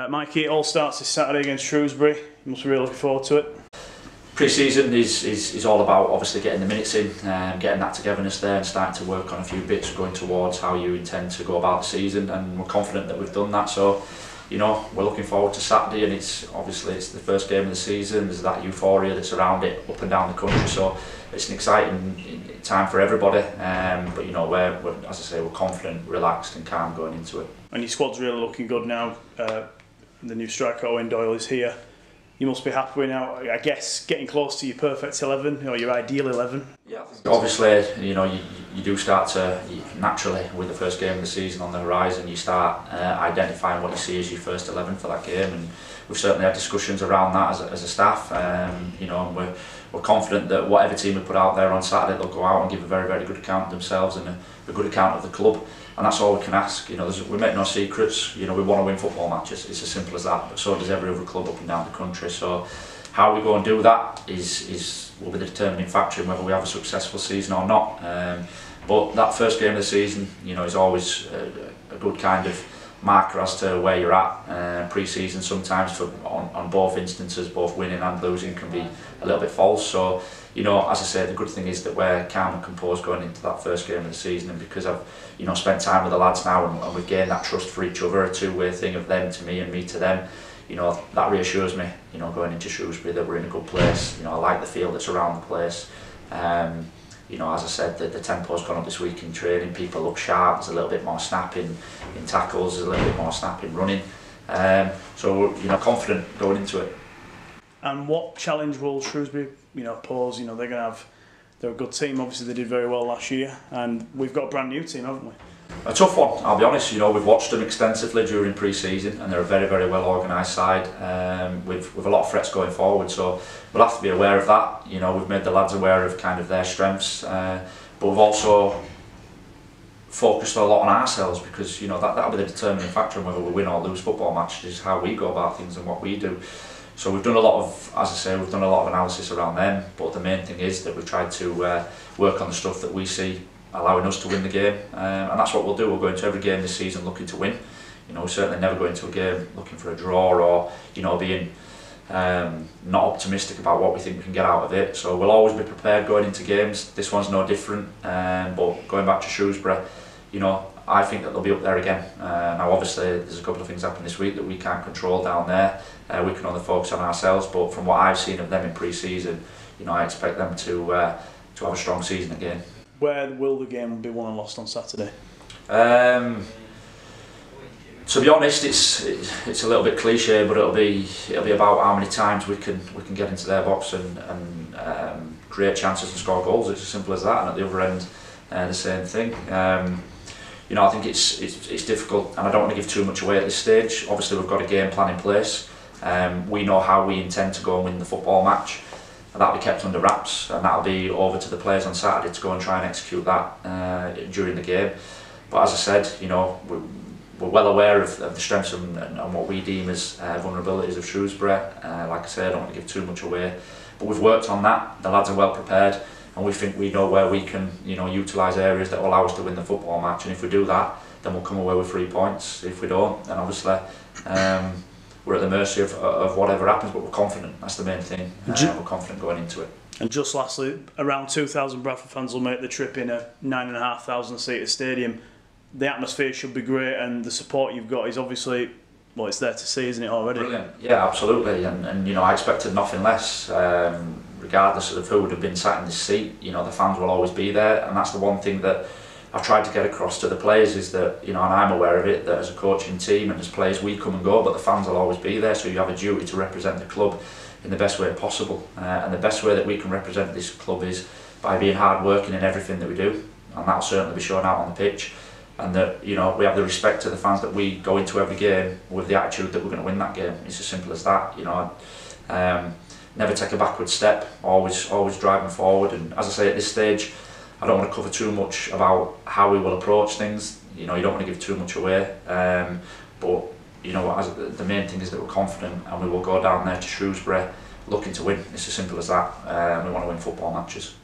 Mikey, it all starts this Saturday against Shrewsbury. You must be really looking forward to it. Pre-season is all about obviously getting the minutes in, getting that togetherness there and starting to work on a few bits going towards how you intend to go about the season, and we're confident that we've done that. So, you know, we're looking forward to Saturday, and it's the first game of the season. There's that euphoria that's around it up and down the country, so it's an exciting time for everybody. But you know, we're as I say, we're confident, relaxed and calm going into it. And your squad's really looking good now. The new striker Owen Doyle is here. You must be happy with now, I guess, getting close to your perfect 11 or your ideal 11. Yeah, obviously, you know, you do start to, naturally, with the first game of the season on the horizon, you start identifying what you see as your first 11 for that game, and we've certainly had discussions around that as a staff. You know, and we're confident that whatever team we put out there on Saturday, they'll go out and give a very, very good account of themselves and a good account of the club. And that's all we can ask. You know, we make no secrets. You know, we want to win football matches. It's as simple as that. But so does every other club up and down the country. So, how we go and do that will be the determining factor in whether we have a successful season or not. But that first game of the season, you know, is always a good kind of marker as to where you're at. Pre-season sometimes on both instances, both winning and losing can be a little bit false. So, you know, as I say, the good thing is that we're calm and composed going into that first game of the season, and because I've, you know, spent time with the lads now and we've gained that trust for each other, a two-way thing of them to me and me to them, you know, that reassures me, you know, going into Shrewsbury that we're in a good place. You know, I like the feel that's around the place. You know, as I said, the tempo's gone up this week in training, people look sharp, there's a little bit more snap in tackles, there's a little bit more snap in running. So we're, you know, confident going into it. And what challenge will Shrewsbury, you know, pose? You know, they're a good team. Obviously, they did very well last year, and we've got a brand new team, haven't we? A tough one, I'll be honest. You know, we've watched them extensively during pre-season, and they're a very, very well organised side with a lot of threats going forward. So we'll have to be aware of that. You know, we've made the lads aware of kind of their strengths, but we've also focused a lot on ourselves, because you know that'll be the determining factor in whether we win or lose football matches, is how we go about things and what we do. So we've done a lot of, as I say, we've done a lot of analysis around them, but the main thing is that we've tried to work on the stuff that we see allowing us to win the game, and that's what we'll do. We'll go into every game this season looking to win. You know, we certainly never go into a game looking for a draw or, you know, being not optimistic about what we think we can get out of it. So we'll always be prepared going into games. This one's no different, but going back to Shrewsbury, you know, I think that they'll be up there again. Now obviously there's a couple of things happening this week that we can't control down there. We can only focus on ourselves, but from what I've seen of them in pre-season, you know, I expect them to have a strong season again. Where will the game be won and lost on Saturday? To be honest, it's a little bit cliche, but it'll be about how many times we can get into their box and create chances and score goals. It's as simple as that. And at the other end, the same thing. You know, I think it's difficult, and I don't want to give too much away at this stage. Obviously, we've got a game plan in place. We know how we intend to go and win the football match. And that'll be kept under wraps, and that'll be over to the players on Saturday to go and try and execute that during the game. But as I said, you know, we're well aware of the strengths and what we deem as vulnerabilities of Shrewsbury. Like I said, I don't want to give too much away, but we've worked on that. The lads are well prepared, and we think we know where we can, you know, utilise areas that will allow us to win the football match. And if we do that, then we'll come away with 3 points. If we don't, then obviously we're at the mercy of whatever happens, but we're confident. That's the main thing. We're confident going into it. And just lastly, around 2,000 Bradford fans will make the trip in a 9,500 seater stadium. The atmosphere should be great, and the support you've got is obviously, well, it's there to see, isn't it, already? Brilliant. Yeah, absolutely. And you know, I expected nothing less. Regardless of who would have been sat in this seat, you know, the fans will always be there, and that's the one thing that I've tried to get across to the players, is that, you know, and I'm aware of it, that as a coaching team and as players we come and go, but the fans will always be there, so you have a duty to represent the club in the best way possible. And the best way that we can represent this club is by being hard working in everything that we do, and that'll certainly be shown out on the pitch. And that, you know, we have the respect to the fans, that we go into every game with the attitude that we're going to win that game. It's as simple as that, you know. Never take a backward step, always driving forward. And as I say, at this stage, I don't want to cover too much about how we will approach things. You know, you don't want to give too much away. But you know, the main thing is that we're confident, and we will go down there to Shrewsbury looking to win. It's as simple as that. We want to win football matches.